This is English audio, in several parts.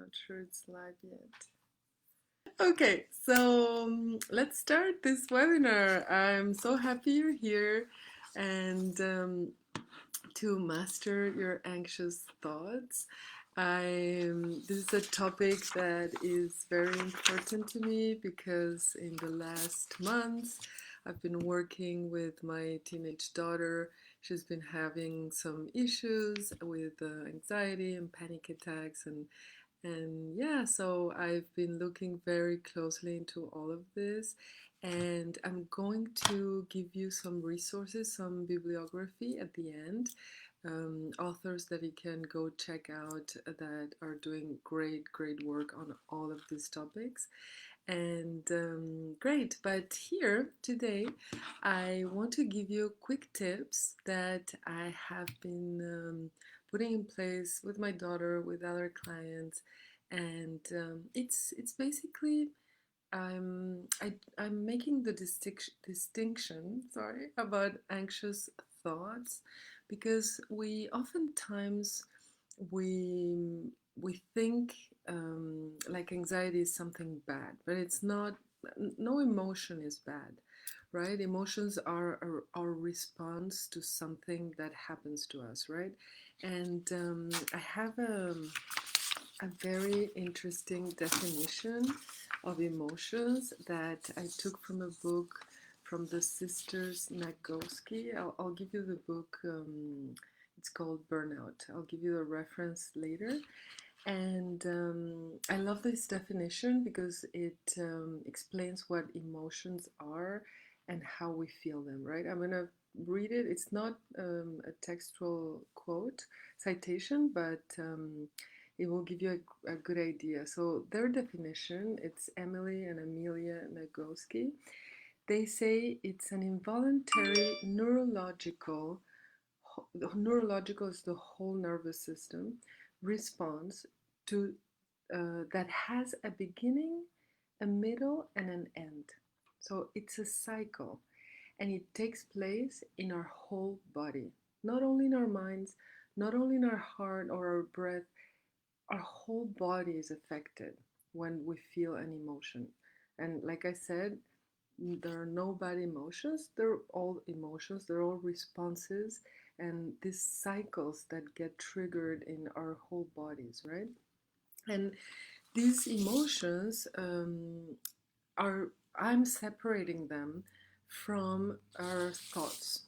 Not sure it's live yet. Okay, so let's start this webinar. I'm so happy you're here and to master your anxious thoughts. This is a topic that is very important to me because in the last months I've been working with my teenage daughter. She's been having some issues with anxiety and panic attacks and yeah, so I've been looking very closely into all of this, and I'm going to give you some resources, some bibliography at the end, authors that you can go check out that are doing great work on all of these topics. And great, but here today I want to give you quick tips that I have been putting in place with my daughter, with other clients, and it's basically I'm making the distinction, sorry, about anxious thoughts because we oftentimes we we think like anxiety is something bad, but it's not. No emotion is bad, right? Emotions are our response to something that happens to us, right? And I have a very interesting definition of emotions that I took from a book from the sisters Nagoski. I'll give you the book. It's called Burnout. I'll give you the reference later. And I love this definition because it explains what emotions are and how we feel them, right? I'm going to read it. It's not a textual quote citation, but it will give you a good idea. So their definition, it's Emily and Amelia Nagoski. They say it's an involuntary neurological is the whole nervous system response to that has a beginning, a middle, and an end. So it's a cycle, and it takes place in our whole body, not only in our minds, not only in our heart or our breath. Our whole body is affected when we feel an emotion. And like I said, there are no bad emotions, they're all emotions, they're all responses, and these cycles that get triggered in our whole bodies, right? And these emotions are, I'm separating them from our thoughts.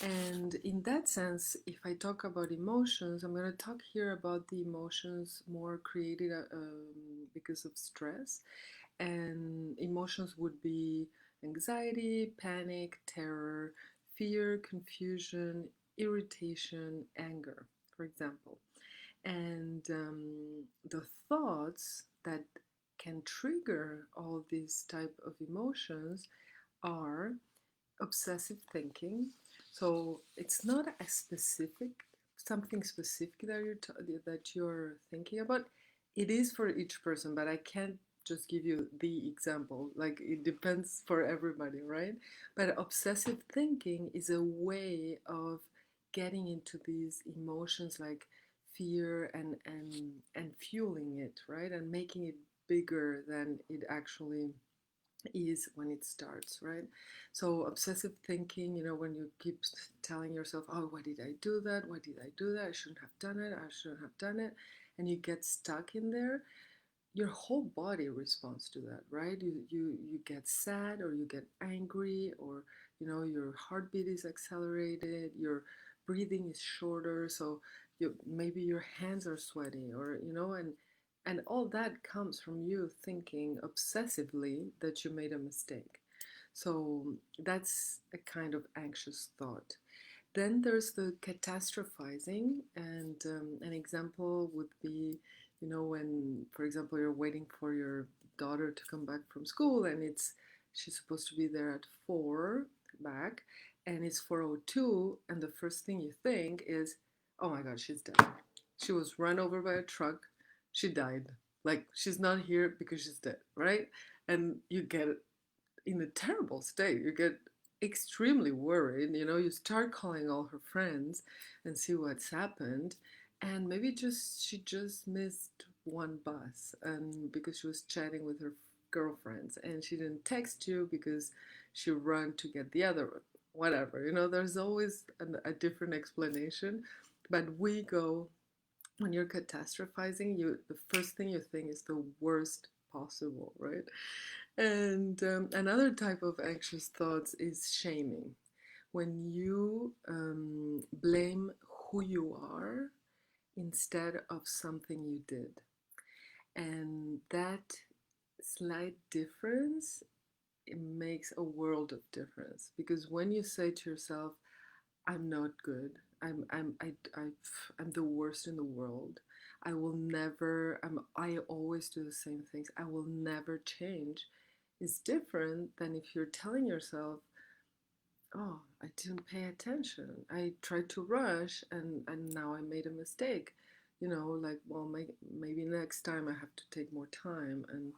And in that sense, if I talk about emotions, I'm going to talk here about the emotions more created because of stress. And emotions would be anxiety, panic, terror, fear, confusion, irritation, anger, for example. And the thoughts that can trigger all these type of emotions are obsessive thinking. So it's not a specific something specific that you're thinking about. It is for each person, but I can't just give you the example. Like it depends for everybody, right? But obsessive thinking is a way of getting into these emotions like fear and fueling it, right? And making it bigger than it actually is when it starts, right? So obsessive thinking, when you keep telling yourself, oh, why did I do that? Why did I do that? I shouldn't have done it. I shouldn't have done it. And you get stuck in there, your whole body responds to that, right? You get sad or you get angry, or your heartbeat is accelerated, your breathing is shorter, so maybe your hands are sweaty, or and all that comes from you thinking obsessively that you made a mistake. So that's a kind of anxious thought. Then there's the catastrophizing, and an example would be, when, for example, you're waiting for your daughter to come back from school, and she's supposed to be there at 4 back, and it's 4:02, and the first thing you think is, oh my God, she's dead. She was run over by a truck. She died. Like she's not here because she's dead, right? And you get in a terrible state. You get extremely worried. You start calling all her friends and see what's happened. And maybe she just missed one bus, and because she was chatting with her girlfriends, and she didn't text you because she ran to get the other one. Whatever, there's always a different explanation. But we go, when you're catastrophizing, the first thing you think is the worst possible, right? And another type of anxious thoughts is shaming. When you blame who you are instead of something you did. And that slight difference, it makes a world of difference, because when you say to yourself, I'm not good, I'm the worst in the world, I will never, I always do the same things, I will never change, is different than if you're telling yourself, oh, I didn't pay attention, I tried to rush, and now I made a mistake. Like, well, maybe next time I have to take more time. And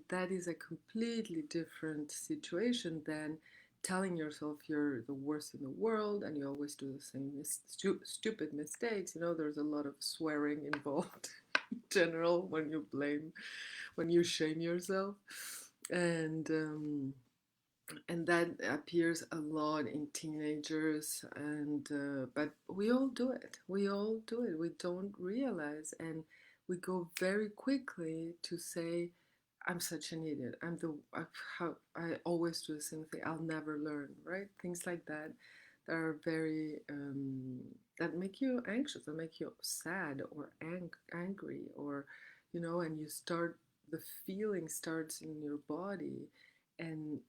that is a completely different situation than telling yourself you're the worst in the world and you always do the same stupid mistakes. There's a lot of swearing involved in general when you shame yourself. And that appears a lot in teenagers, but we all do it, we don't realize, and we go very quickly to say, I'm such an idiot, I always do the same thing, I'll never learn, right? Things like that, that are very that make you anxious, that make you sad or angry, or and you start, the feeling starts in your body, and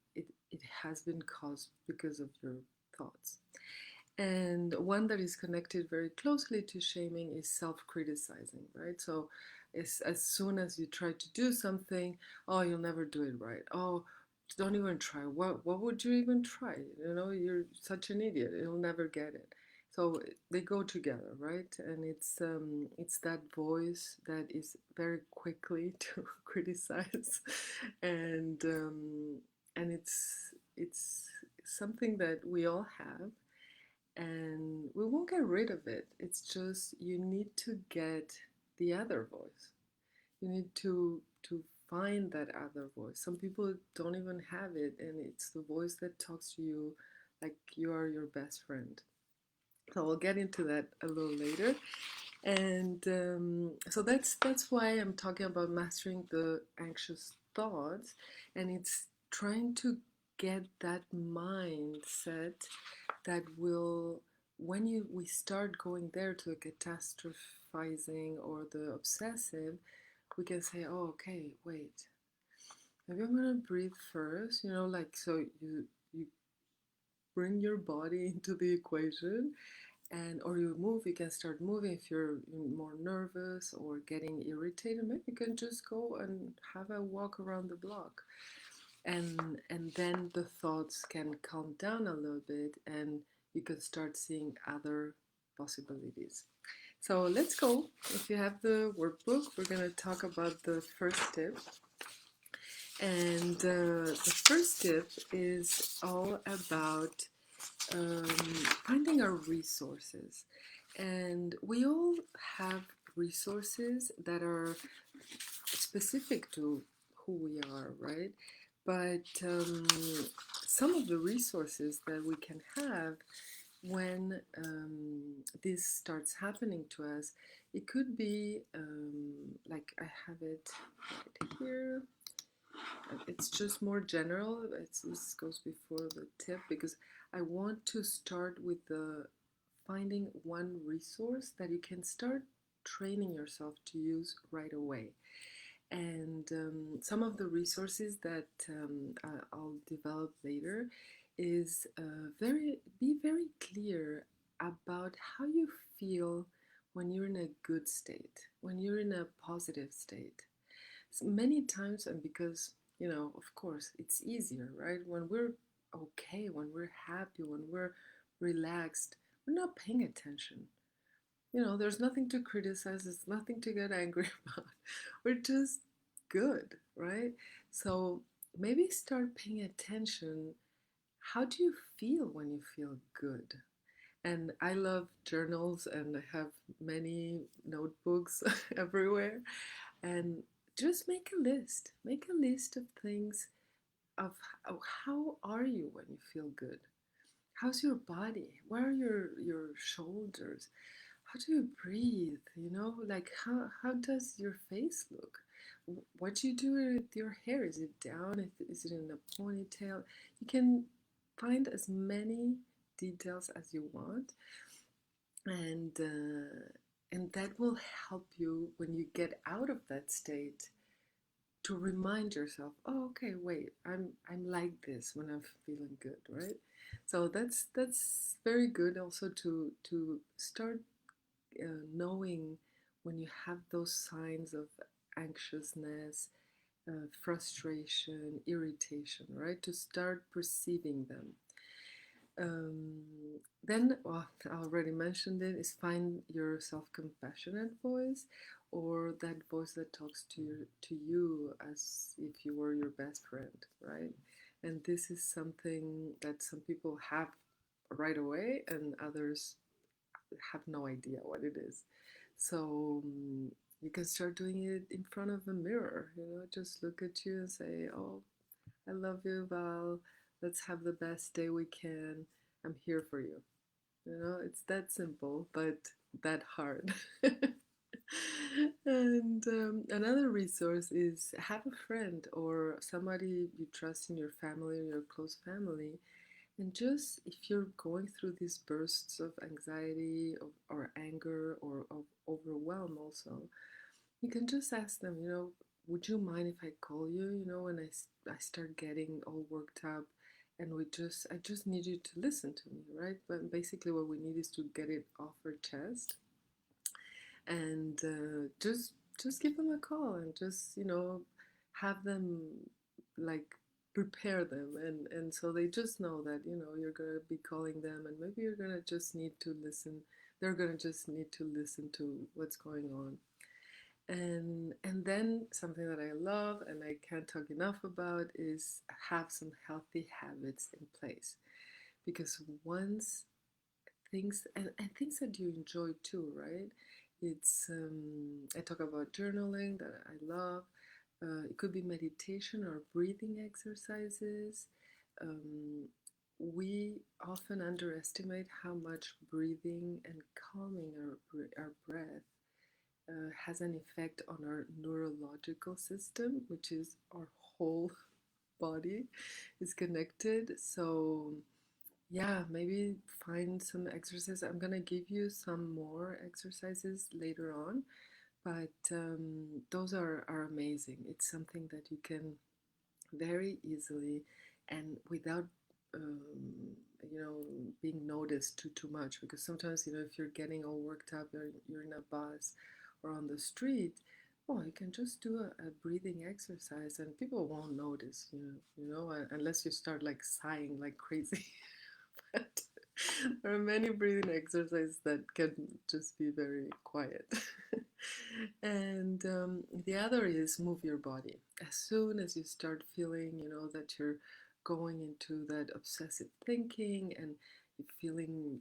it has been caused because of your thoughts. And one that is connected very closely to shaming is self-criticizing, right? So as soon as you try to do something, oh, you'll never do it right. Oh, don't even try. What would you even try? You're such an idiot. You'll never get it. So they go together, right? And it's that voice that is very quickly to criticize, and it's something that we all have, and we won't get rid of it. It's just you need to get the other voice. You need to find that other voice. Some people don't even have it, and it's the voice that talks to you like you are your best friend. So we'll get into that a little later. And so that's why I'm talking about mastering the anxious thoughts, and it's trying to get that mindset that will, when we start going there to the catastrophizing or the obsessive, we can say, oh, okay, wait, maybe I'm gonna breathe first, like, so you bring your body into the equation, and or you can start moving. If you're more nervous or getting irritated, maybe you can just go and have a walk around the block, and then the thoughts can calm down a little bit, and you can start seeing other possibilities. So let's go. If you have the workbook, we're going to talk about the first tip. And the first tip is all about finding our resources. And we all have resources that are specific to who we are, right? But some of the resources that we can have when this starts happening to us, it could be like I have it right here. It's just more general. This goes before the tip because I want to start with the finding one resource that you can start training yourself to use right away. And some of the resources that I'll develop later is be very clear about how you feel when you're in a good state, when you're in a positive state. So many times, and because, of course, it's easier, right? When we're okay, when we're happy, when we're relaxed, we're not paying attention. There's nothing to criticize, there's nothing to get angry about. We're just good, right? So maybe start paying attention. How do you feel when you feel good? And I love journals, and I have many notebooks everywhere. And just make a list. Make a list of things of how are you when you feel good? How's your body? Where are your shoulders? How do you breathe? Like how does your face look? What do you do with your hair? Is it down? Is it in a ponytail? You can find as many details as you want, and that will help you when you get out of that state to remind yourself, oh, okay, wait, I'm like this when I'm feeling good, right? So that's very good also to start knowing when you have those signs of anxiousness, frustration, irritation, right? To start perceiving them. Um, then, well, I already mentioned it, is find your self-compassionate voice, or that voice that talks to you as if you were your best friend, right? And this is something that some people have right away, and others have no idea what it is. So you can start doing it in front of a mirror. Just look at you and say, "Oh, I love you, Val. Let's have the best day we can. I'm here for you." It's that simple, but that hard. And another resource is have a friend or somebody you trust in your family or your close family. And just if you're going through these bursts of anxiety or anger or of overwhelm, also, you can just ask them, would you mind if I call you, when I start getting all worked up, and I just need you to listen to me, right? But basically what we need is to get it off our chest, and just give them a call, and just, have them, like, prepare them, and so they just know that, you're going to be calling them, and maybe you're going to just need to listen. They're going to just need to listen to what's going on. And then something that I love and I can't talk enough about is have some healthy habits in place. Because once things and things that you enjoy too, right? It's I talk about journaling that I love. It could be meditation or breathing exercises. Um, we often underestimate how much breathing and calming our breath has an effect on our neurological system, which is our whole body is connected. So, yeah, maybe find some exercises. I'm gonna give you some more exercises later on, but those are amazing. It's something that you can very easily and without being noticed too much, because sometimes, if you're getting all worked up, you're in a bus or on the street, well, you can just do a breathing exercise and people won't notice, unless you start like sighing like crazy. But there are many breathing exercises that can just be very quiet. And the other is move your body. As soon as you start feeling, that you're going into that obsessive thinking, and you're feeling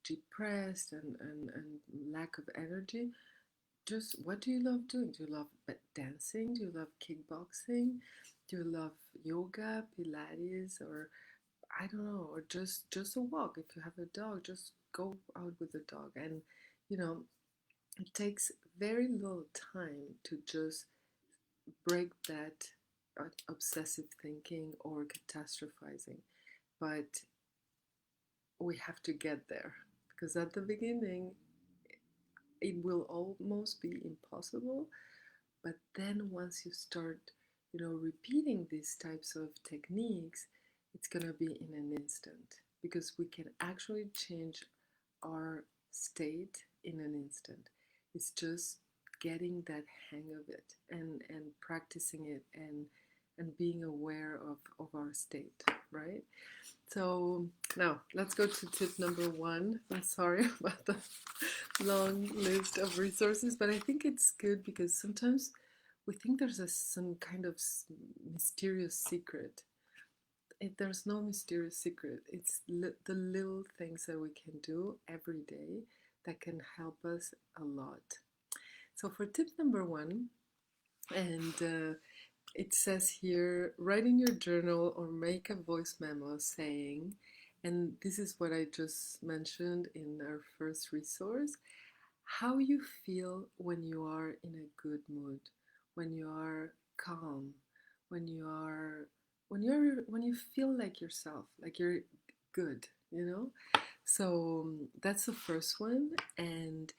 depressed and lack of energy, just what do you love doing? Do you love dancing? Do you love kickboxing? Do you love yoga, Pilates, or I don't know, or just a walk? If you have a dog, just go out with the dog. And you know, it takes very little time to just break that obsessive thinking or catastrophizing. But we have to get there, because at the beginning it will almost be impossible. But then once you start, repeating these types of techniques, it's going to be in an instant, because we can actually change our state in an instant. It's just getting that hang of it, and practicing it, and being aware of our state, right? So now let's go to tip number one. I'm sorry about the long list of resources, but I think it's good because sometimes we think there's some kind of mysterious secret there's no mysterious secret. It's the little things that we can do every day that can help us a lot. So for tip number one, and it says here, write in your journal or make a voice memo saying, and this is what I just mentioned in our first resource, how you feel when you are in a good mood, when you are calm, when you are when you feel like yourself, like you're good, you know? So that's the first one. And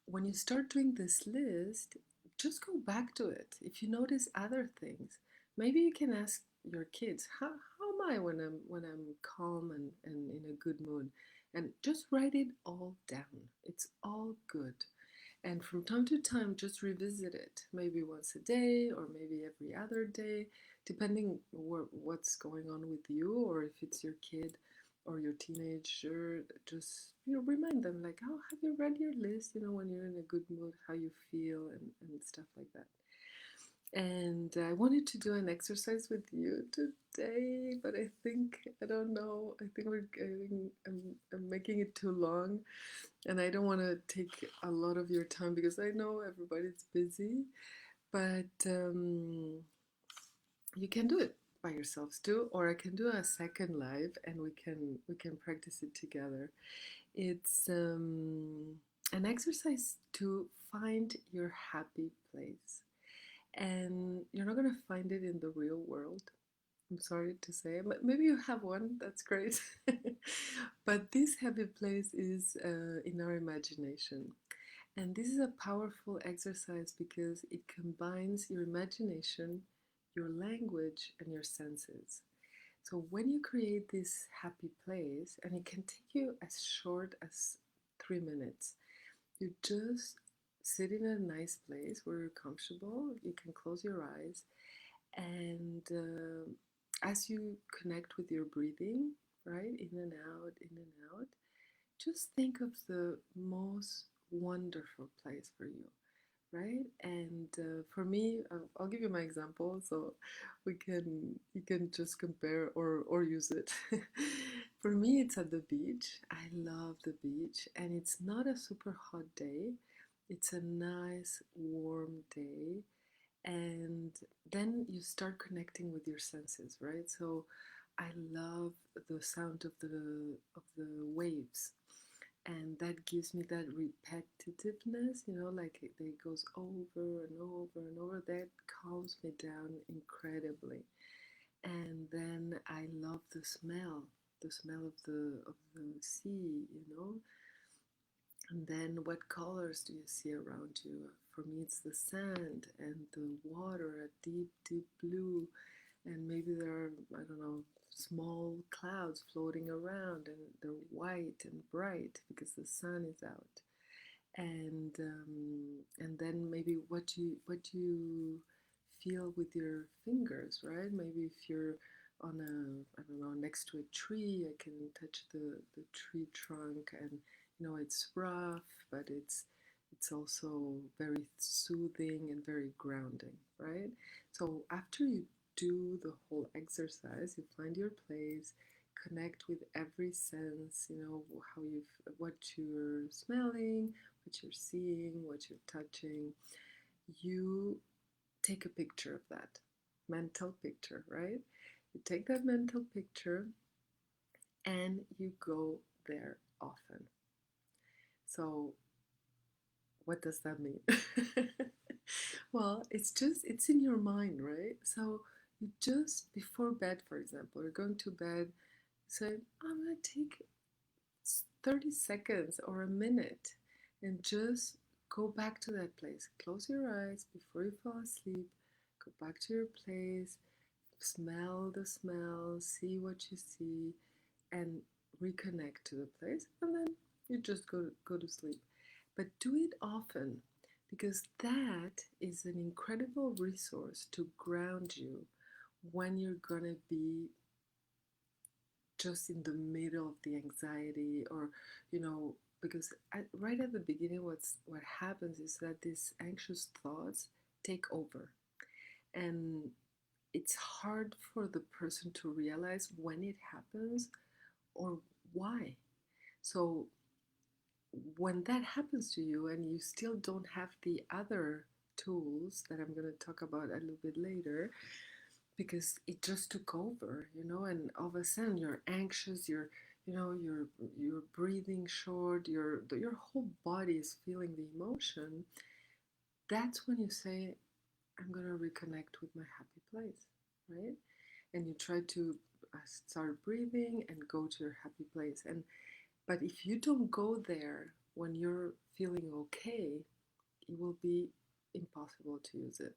when you start doing this list, just go back to it. If you notice other things, maybe you can ask your kids, how am I when I'm calm and in a good mood? And just write it all down. It's all good. And from time to time, just revisit it, maybe once a day or maybe every other day, depending what's going on with you, or if it's your kid or your teenager. Just remind them, like, oh, have you read your list? When you're in a good mood, how you feel and stuff like that. And I wanted to do an exercise with you today, but I don't know. I think I'm making it too long, and I don't want to take a lot of your time because I know everybody's busy. But you can do it by yourselves too, or I can do a second live, and we can practice it together. It's an exercise to find your happy place, and you're not gonna find it in the real world. I'm sorry to say, but maybe you have one. That's great. But this happy place is in our imagination. And this is a powerful exercise because it combines your imagination, your language, and your senses. So when you create this happy place, and it can take you as short as 3 minutes, you just sit in a nice place where you're comfortable. You can close your eyes, and as you connect with your breathing, right, in and out, just think of the most wonderful place for you, right? And for me, I'll give you my example, so you can just compare or use it. For me, it's at the beach. I love the beach, and it's not a super hot day. It's a nice warm day, and then you start connecting with your senses, right? So I love the sound of the waves, and that gives me that repetitiveness, like it goes over and over and over. That calms me down incredibly. And then I love the smell of the sea, and then what colors do you see around you? For me, it's the sand and the water, a deep, deep blue. And maybe there are, I don't know, small clouds floating around, and they're white and bright because the sun is out. And then maybe what you feel with your fingers, right? Maybe if you're on I don't know, next to a tree, I can touch the tree trunk, and it's rough, but it's also very soothing and very grounding, right? So after you do the whole exercise, you find your place, connect with every sense, what you're smelling, what you're seeing, what you're touching. You take a picture of that mental picture, right? You take that mental picture and you go there often. So, what does that mean? Well, it's in your mind, right? So, you just before bed, for example, you're going to bed, say, I'm going to take 30 seconds or a minute and just go back to that place. Close your eyes before you fall asleep. Go back to your place, smell the smell, see what you see, and reconnect to the place. And then you just go to sleep. But do it often, because that is an incredible resource to ground you when you're gonna be just in the middle of the anxiety, or because right at the beginning, what happens is that these anxious thoughts take over, and it's hard for the person to realize when it happens or why. So when that happens to you and you still don't have the other tools that I'm going to talk about a little bit later, because it just took over, and all of a sudden you're anxious, you're breathing short, your whole body is feeling the emotion. That's when you say, I'm going to reconnect with my happy place, right? And you try to start breathing and go to your happy place. But if you don't go there when you're feeling okay, it will be impossible to use it.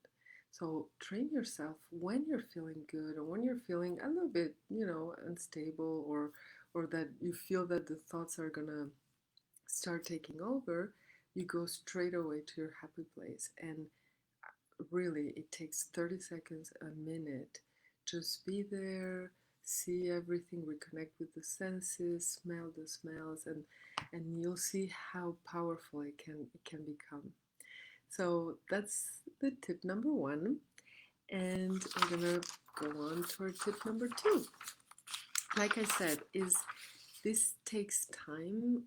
So train yourself when you're feeling good or when you're feeling a little bit, unstable, or that you feel that the thoughts are gonna start taking over, you go straight away to your happy place. And really, it takes 30 seconds, a minute. Just be there, see everything, reconnect with the senses, smell the smells, and you'll see how powerful it can become. So that's the tip number one. And we're gonna go on to our tip number two. Like I said, is this takes time.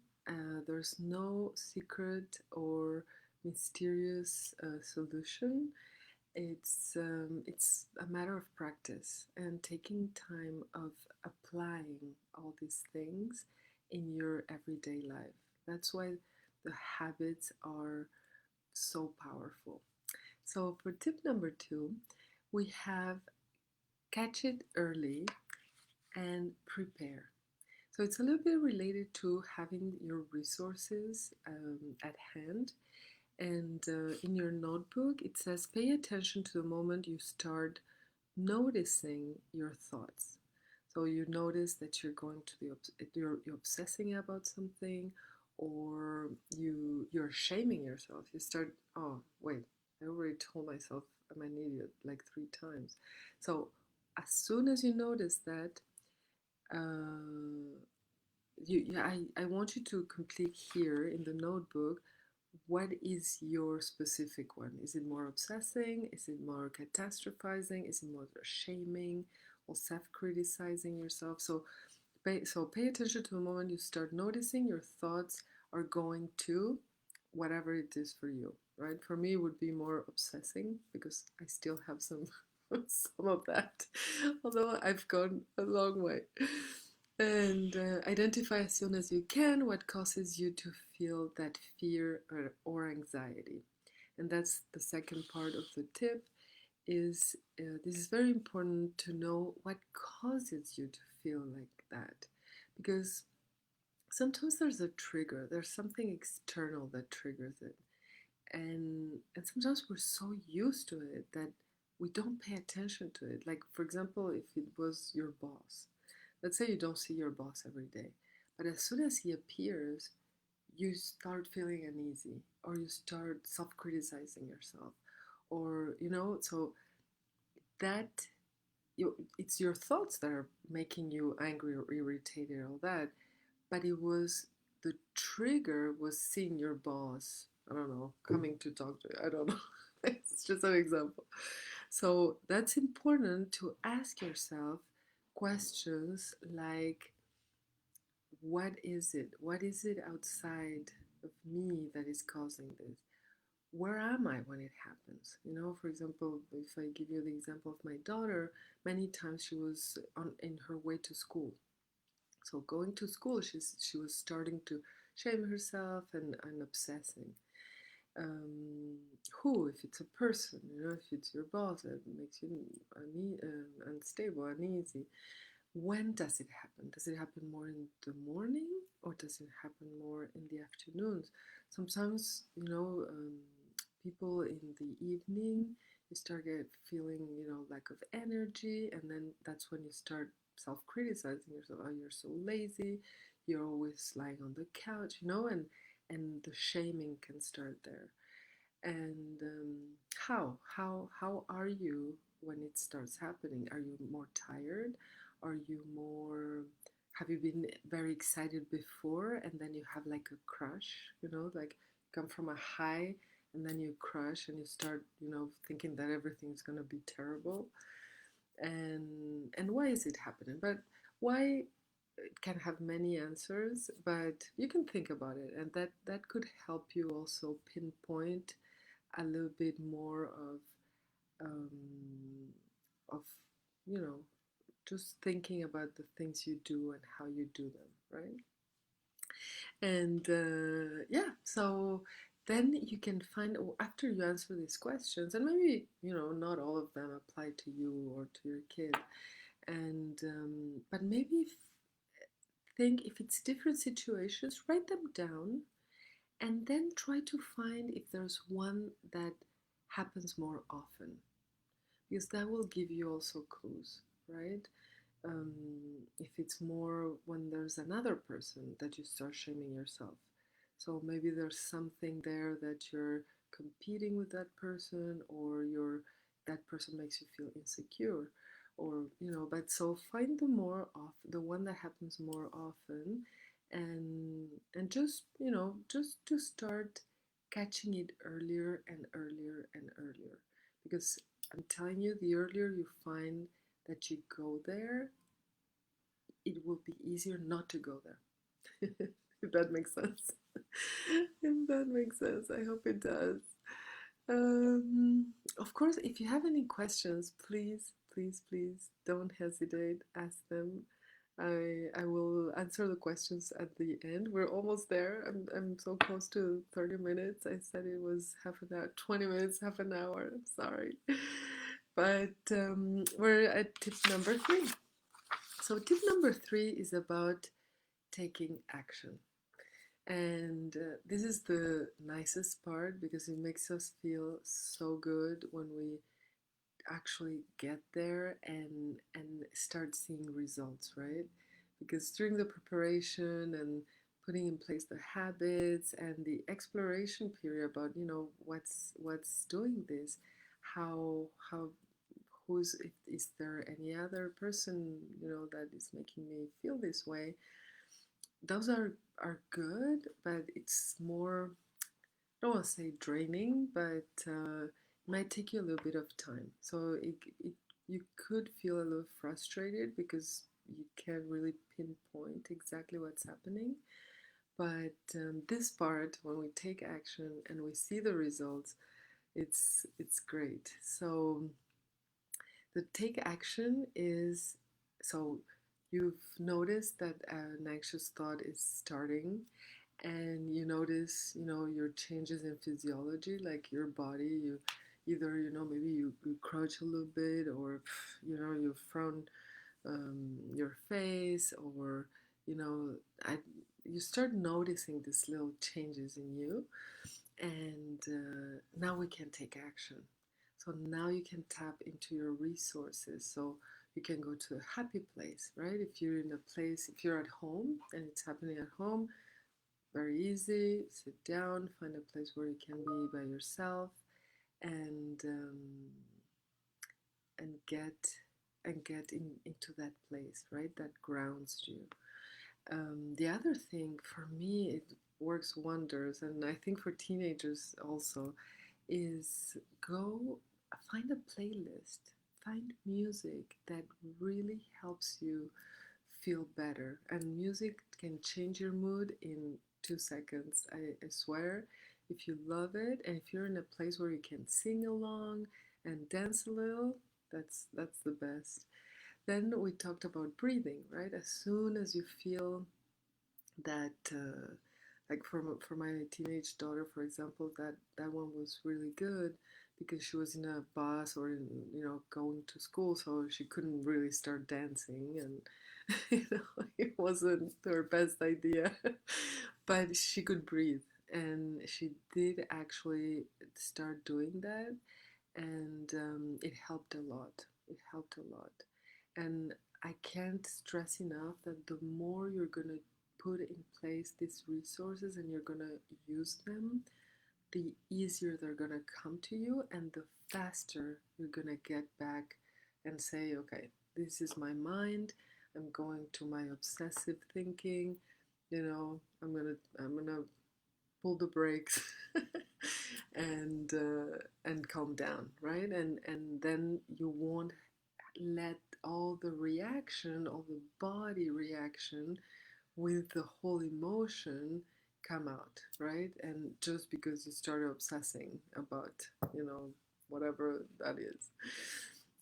There's no secret or mysterious solution. It's a matter of practice and taking time of applying all these things in your everyday life. That's why the habits are so powerful. So for tip number two, we have catch it early and prepare. So it's a little bit related to having your resources at hand. And in your notebook, it says pay attention to the moment you start noticing your thoughts. So you notice that you're going to you're obsessing about something, or you're shaming yourself. You start, oh wait, I already told myself I'm an idiot like 3 times. So as soon as you notice that, uh, I want you to complete here in the notebook, what is your specific one? Is it more obsessing? Is it more catastrophizing? Is it more shaming or self-criticizing yourself? So pay attention to the moment you start noticing your thoughts are going to whatever it is for you, right? For me, it would be more obsessing because I still have some some of that, although I've gone a long way. And identify as soon as you can what causes you to feel that fear or anxiety. And that's the second part of the tip. Is this is very important to know what causes you to feel like that, because sometimes there's a trigger, there's something external that triggers it, and sometimes we're so used to it that we don't pay attention to it. Like, for example, if it was your boss, let's say you don't see your boss every day, but as soon as he appears, you start feeling uneasy, or you start self-criticizing yourself, or so that it's your thoughts that are making you angry or irritated, all that. But it was the trigger was seeing your boss, I don't know, coming to talk to you, I don't know. It's just an example. So that's important to ask yourself questions like, what is it outside of me that is causing this? Where am I when it happens? For example, if I give you the example of my daughter, many times she was in her way to school. So going to school, she was starting to shame herself and obsessing. Um, who, if it's a person, if it's your boss that makes you unstable, uneasy, when does it happen? Does it happen more in the morning, or does it happen more in the afternoons? Sometimes, people in the evening, you start feeling, lack of energy, and then that's when you start self-criticizing yourself. Oh, you're so lazy. You're always lying on the couch, and the shaming can start there. And how are you when it starts happening? Are you more tired? Are you more, have you been very excited before and then you have like a crush, like come from a high and then you crush and you start, thinking that everything's gonna be terrible? and why is it happening? But why, it can have many answers, but you can think about it, and that could help you also pinpoint a little bit more um, of you know just thinking about the things you do and how you do them, right? And yeah, so then you can find, after you answer these questions, and maybe not all of them apply to you or to your kid, and but maybe think if it's different situations, write them down, and then try to find if there's one that happens more often, because that will give you also clues, right? um, if it's more when there's another person that you start shaming yourself. So maybe there's something there that you're competing with that person, or that person makes you feel insecure, or but so find the one that happens more often, and just to start catching it earlier and earlier and earlier, because I'm telling you, the earlier you find that you go there, it will be easier not to go there. If that makes sense. If that makes sense, I hope it does. Of course, if you have any questions, please, please, please don't hesitate. Ask them. I will answer the questions at the end. We're almost there. I'm so close to 30 minutes. I said it was half an hour, 20 minutes, half an hour. I'm sorry. But we're at tip number 3. So, tip number 3 is about taking action. And this is the nicest part, because it makes us feel so good when we actually get there and start seeing results, right? Because during the preparation and putting in place the habits and the exploration period about what's doing this, how who's if, is there any other person that is making me feel this way, those are good, but it's more, I don't want to say draining, but it might take you a little bit of time. So you could feel a little frustrated because you can't really pinpoint exactly what's happening. But this part, when we take action and we see the results, it's great. So the take action is, so you've noticed that an anxious thought is starting, and you notice your changes in physiology, like your body, you either maybe you crouch a little bit, or you frown your face, or you know I, you start noticing these little changes in you, and now we can take action. So now you can tap into your resources. So you can go to a happy place, right? If you're in a place, if you're at home and it's happening at home, very easy. Sit down, find a place where you can be by yourself, and and get into that place, right? That grounds you. The other thing, for me, it works wonders, and I think for teenagers also, is go find a playlist, find music that really helps you feel better. And music can change your mood in 2 seconds, I swear. If you love it, and if you're in a place where you can sing along and dance a little, that's the best. Then we talked about breathing, right? As soon as you feel that like for my teenage daughter, for example, that one was really good, because she was in a bus, or going to school, so she couldn't really start dancing, and it wasn't her best idea. But she could breathe, and she did actually start doing that, and it helped a lot. It helped a lot. And I can't stress enough that the more you're going to put in place these resources and you're going to use them, the easier they're going to come to you, and the faster you're going to get back and say, okay, this is my mind. I'm going to my obsessive thinking. I'm gonna pull the brakes and calm down, right? And then you won't let all the reaction, all the body reaction with the whole emotion come out, right? And just because you started obsessing about, you know, whatever that is.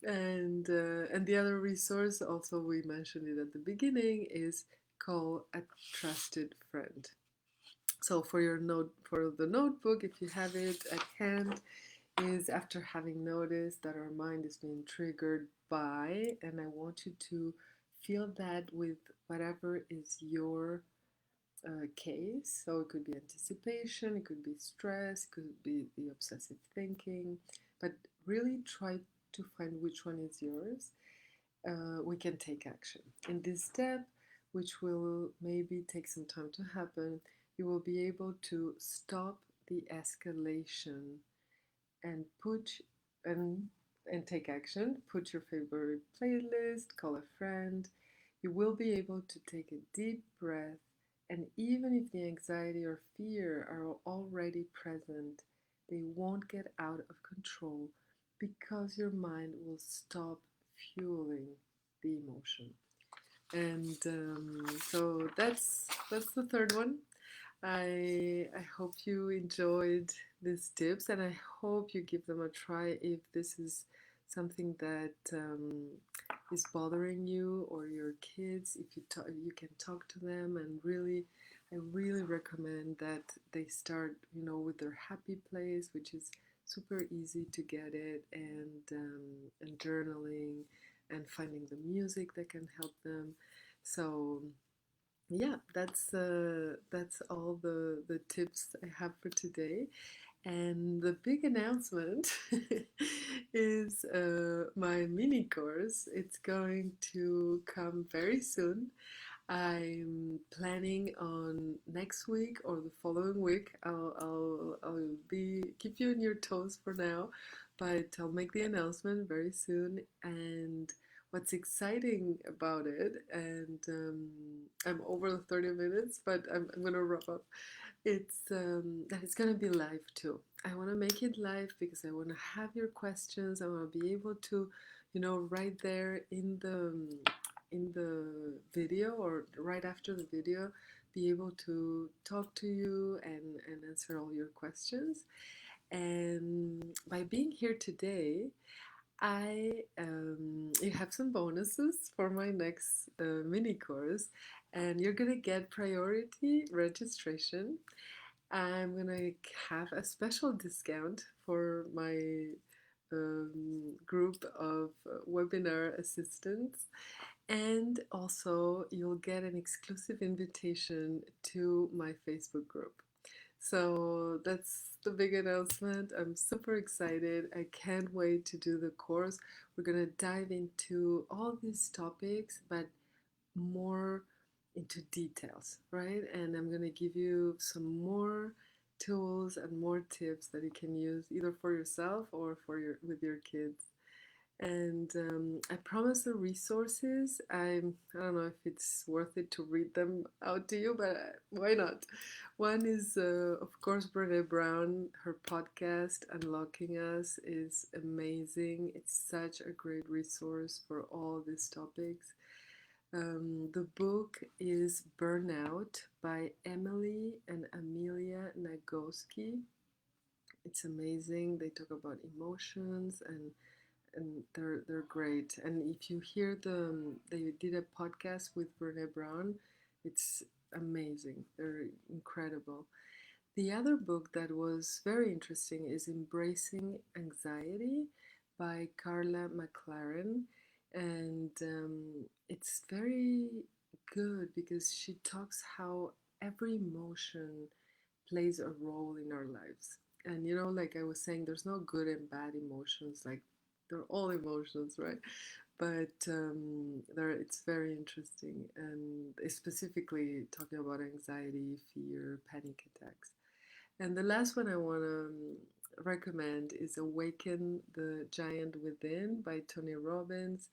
And the other resource, also we mentioned it at the beginning, is call a trusted friend. So for the notebook, if you have it at hand, is after having noticed that our mind is being triggered by, and I want you to feel that with whatever is your case. So it could be anticipation, it could be stress, it could be the obsessive thinking, but really try to find which one is yours. We can take action. In this step, which will maybe take some time to happen, you will be able to stop the escalation and put and and take action. Put your favorite playlist, call a friend. You will be able to take a deep breath, and even if the anxiety or fear are already present, they won't get out of control because your mind will stop fueling the emotion. And so that's the third one. I hope you enjoyed these tips, and I hope you give them a try if this is something that is bothering you or your kids. If you can talk to them, and really, I really recommend that they start, you know, with their happy place, which is super easy to get it, and journaling, and finding the music that can help them. So yeah, that's all the tips I have for today. And the big announcement is my mini course. It's going to come very soon. I'm planning on next week or the following week. I'll be keep you on your toes for now, but I'll make the announcement very soon. And what's exciting about it, and I'm over the 30 minutes, but I'm gonna wrap up. It's that it's gonna be live too. I want to make it live because I want to have your questions. I want to be able to, you know, right there in the video or right after the video, be able to talk to you and answer all your questions. And by being here today, I you have some bonuses for my next mini course, and you're gonna get priority registration. I'm gonna have a special discount for my group of webinar assistants, and also you'll get an exclusive invitation to my Facebook group. So that's the big announcement. I'm super excited. I can't wait to do the course. We're going to dive into all these topics, but more into details, right? And I'm going to give you some more tools and more tips that you can use either for yourself or for your with your kids. And I promise the resources. I don't know if it's worth it to read them out to you, but why not? One is, of course, Brene Brown. Her podcast, Unlocking Us, is amazing. It's such a great resource for all these topics. The book is Burnout by Emily and Amelia Nagoski. It's amazing. They talk about emotions, and they're great. And if you hear they did a podcast with Brene Brown, it's amazing. They're incredible. The other book that was very interesting is Embracing Anxiety by Carla McLaren, and it's very good because she talks how every emotion plays a role in our lives. And you know, like I was saying, there's no good and bad emotions. Like they're all emotions, right? But it's very interesting, and specifically talking about anxiety, fear, panic attacks. And the last one I want to recommend is Awaken the Giant Within by Tony Robbins.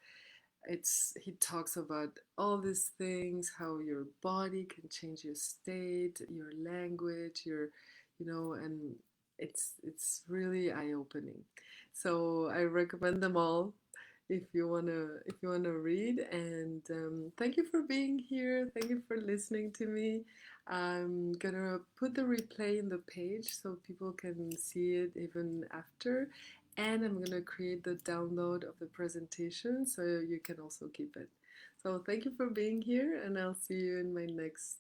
He talks about all these things, how your body can change your state, your language, your, you know, and it's really eye-opening. So I recommend them all. if you wanna read. And thank you for being here. Thank you for listening to me. I'm gonna put the replay in the page so people can see it even after. And I'm gonna create the download of the presentation so you can also keep it. So thank you for being here, and I'll see you in my next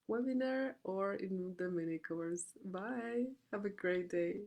webinar or in the mini course. Bye. Have a great day.